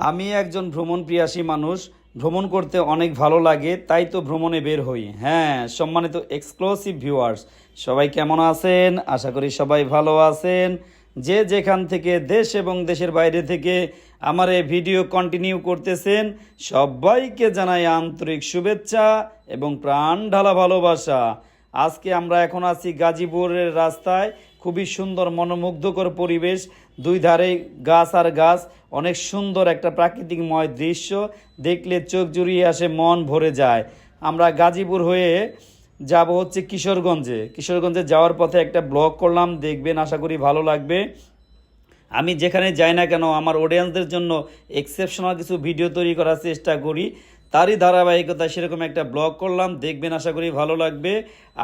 আমি একজন ভ্রমণ প্রিয়াসী মানুষ। ভ্রমণ করতে অনেক ভালো লাগে, তাই তো ভ্রমণে বের হই। হ্যাঁ, সম্মানিত এক্সক্লুসিভ ভিউয়ার্স, সবাই কেমন আছেন? আশা করি সবাই ভালো আছেন। যে যেখান থেকে দেশ এবং দেশের বাইরে থেকে আমার এই ভিডিও কন্টিনিউ করতেছেন, সবাইকে জানাই আন্তরিক শুভেচ্ছা এবং প্রাণ ঢালা ভালোবাসা। আজকে আমরা এখন আছি গাজীপুরের রাস্তায়। খুবই সুন্দর মনোমুগ্ধকর পরিবেশ, দুই ধারে গাছ আর গাছ, অনেক সুন্দর একটা প্রাকৃতিকময় দৃশ্য, দেখলে চোখ জুড়িয়ে আসে, মন ভরে যায়। আমরা গাজীপুর হয়ে যাব হচ্ছে কিশোরগঞ্জে যাওয়ার পথে একটা ব্লগ করলাম, দেখবেন, আশা করি ভালো লাগবে। আমি যেখানে যাই না কেন আমার অডিয়েন্সদের জন্য এক্সেপশনাল কিছু ভিডিও তৈরি করার চেষ্টা করি, তারই ধারাবাহিকতায় সেরকম একটা ব্লগ করলাম, দেখবেন, আশা করি ভালো লাগবে।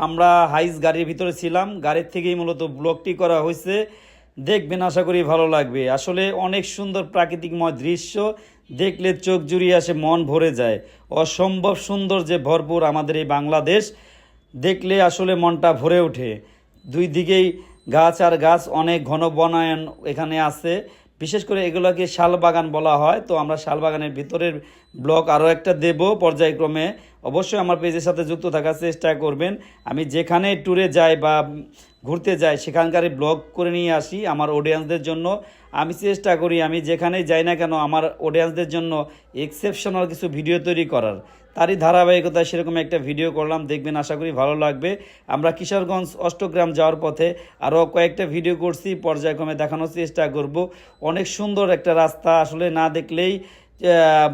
আমরা হাইস গাড়ির ভিতরে ছিলাম, গাড়ির থেকেই মূলত ব্লগটি করা হয়েছে, দেখবেন, আশা করি ভালো লাগবে। আসলে অনেক সুন্দর প্রাকৃতিকময় দৃশ্য, দেখলে চোখ জুড়িয়ে আসে, মন ভরে যায়। অসম্ভব সুন্দর যে ভরপুর আমাদের এই বাংলাদেশ, দেখলে আসলে মনটা ভরে ওঠে। দুই দিকেই গাছ আর গাছ, অনেক ঘন বনায়ন এখানে আছে। বিশেষ করে এগুলোকে শালবাগান বলা হয়। তো আমরা শালবাগানের ভিতরের ব্লগ আরও একটা দেব পর্যায়ক্রমে। অবশ্যই আমার পেজের সাথে যুক্ত থাকার চেষ্টা করবেন। আমি যেখানে ট্যুরে যাই বা ঘুরতে যাই সেখানকার ব্লগ করে নিয়ে আসি আমার অডিয়েন্সদের জন্য। আমি চেষ্টা করি আমি যেখানেই যাই না কেন আমার অডিয়েন্সদের জন্য এক্সেপশনাল কিছু ভিডিও তৈরি করার। তারই ধারাবাহিকতায় সেরকম একটা ভিডিও করলাম, দেখবেন, আশা করি ভালো লাগবে। আমরা কিশোরগঞ্জ অষ্টগ্রাম যাওয়ার পথে আরও কয়েকটা ভিডিও করছি, পর্যায়ক্রমে দেখানোর চেষ্টা করব। অনেক সুন্দর একটা রাস্তা, আসলে না দেখলেই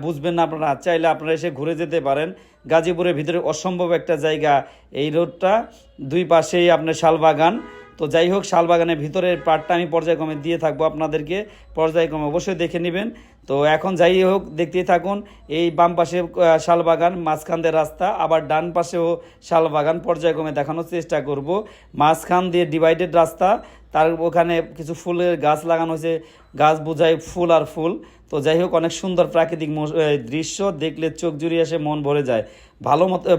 বুঝবেন না আপনারা। চাইলে আপনারা এসে ঘুরে যেতে পারেন। গাজীপুরের ভিতরে অসম্ভব একটা জায়গা এই রোডটা, দুই পাশেই আপনার শালবাগান। তো যাই হোক, শালবাগানের ভিতরের পার্টটা আমি পর্যায়ক্রমে দিয়ে থাকবো আপনাদেরকে, পর্যায়ক্রমে অবশ্যই দেখে নেবেন। তো এখন যাই হোক, দেখতেই থাকুন। এই বাম পাশে শালবাগান, মাঝখান দিয়ে রাস্তা, আবার ডান পাশেও শালবাগান, পর্যায়ক্রমে দেখানোর চেষ্টা করব। মাঝখান দিয়ে ডিভাইডেড রাস্তা, তার ওখানে কিছু ফুলের গাছ লাগানো হয়েছে, গাছ বোঝায় ফুল আর ফুল। তো যাই হোক, অনেক সুন্দর প্রাকৃতিক দৃশ্য, দেখলে চোখ জুড়িয়ে আসে, মন ভরে যায়।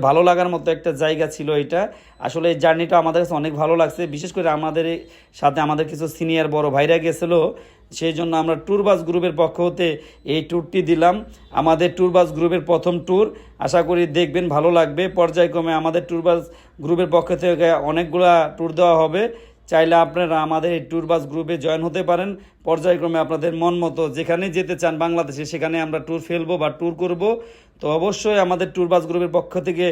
ভালো লাগার মতো একটা জায়গা ছিল এটা। আসলে এই জার্নিটা আমাদের কাছে অনেক ভালো লাগছে। বিশেষ করে আমাদের সাথে আমাদের কিছু সিনিয়র বড় ভাইরা গেছিলো, সেই জন্য আমরা ট্যুর বাস গ্রুপের পক্ষ হতে এই ট্যুরটি দিলাম। আমাদের ট্যুর বাস গ্রুপের প্রথম ট্যুর, আশা করি দেখবেন, ভালো লাগবে। পর্যায়ক্রমে আমাদের ট্যুর বাস গ্রুপের পক্ষ থেকে অনেকগুলা ট্যুর দেওয়া হবে। চাইলে আপনারা আমাদের এই ট্যুর বাস গ্রুপে জয়েন হতে পারেন। পর্যায়ক্রমে আপনাদের মন মতো যেখানে যেতে চান বাংলাদেশে, সেখানে আমরা ট্যুর ফেলবো বা ট্যুর করব। তো অবশ্যই আমাদের ট্যুর বাস গ্রুপের পক্ষ থেকে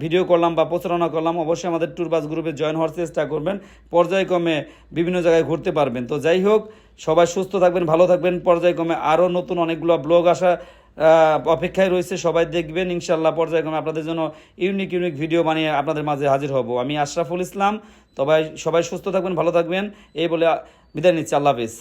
ভিডিও করলাম বা প্রচারণা করলাম, অবশ্যই আমাদের ট্যুর বাস গ্রুপে জয়েন হওয়ার চেষ্টা করবেন। পর্যায়ক্রমে বিভিন্ন জায়গায় ঘুরতে পারবেন। তো যাই হোক, সবাই সুস্থ থাকবেন, ভালো থাকবেন। পর্যায়ক্রমে আরও নতুন অনেকগুলো ব্লগ আসা অপেক্ষায় রয়েছে, সবাই দেখবেন ইনশাল্লাহ। পর্যায়ক্রমে আপনাদের জন্য ইউনিক ভিডিও বানিয়ে আপনাদের মাঝে হাজির হব। আমি আশরাফুল ইসলাম। সবাই সুস্থ থাকবেন, ভালো থাকবেন, এই বলে বিদায় নিচ্ছি। আল্লাহ হাফিজ।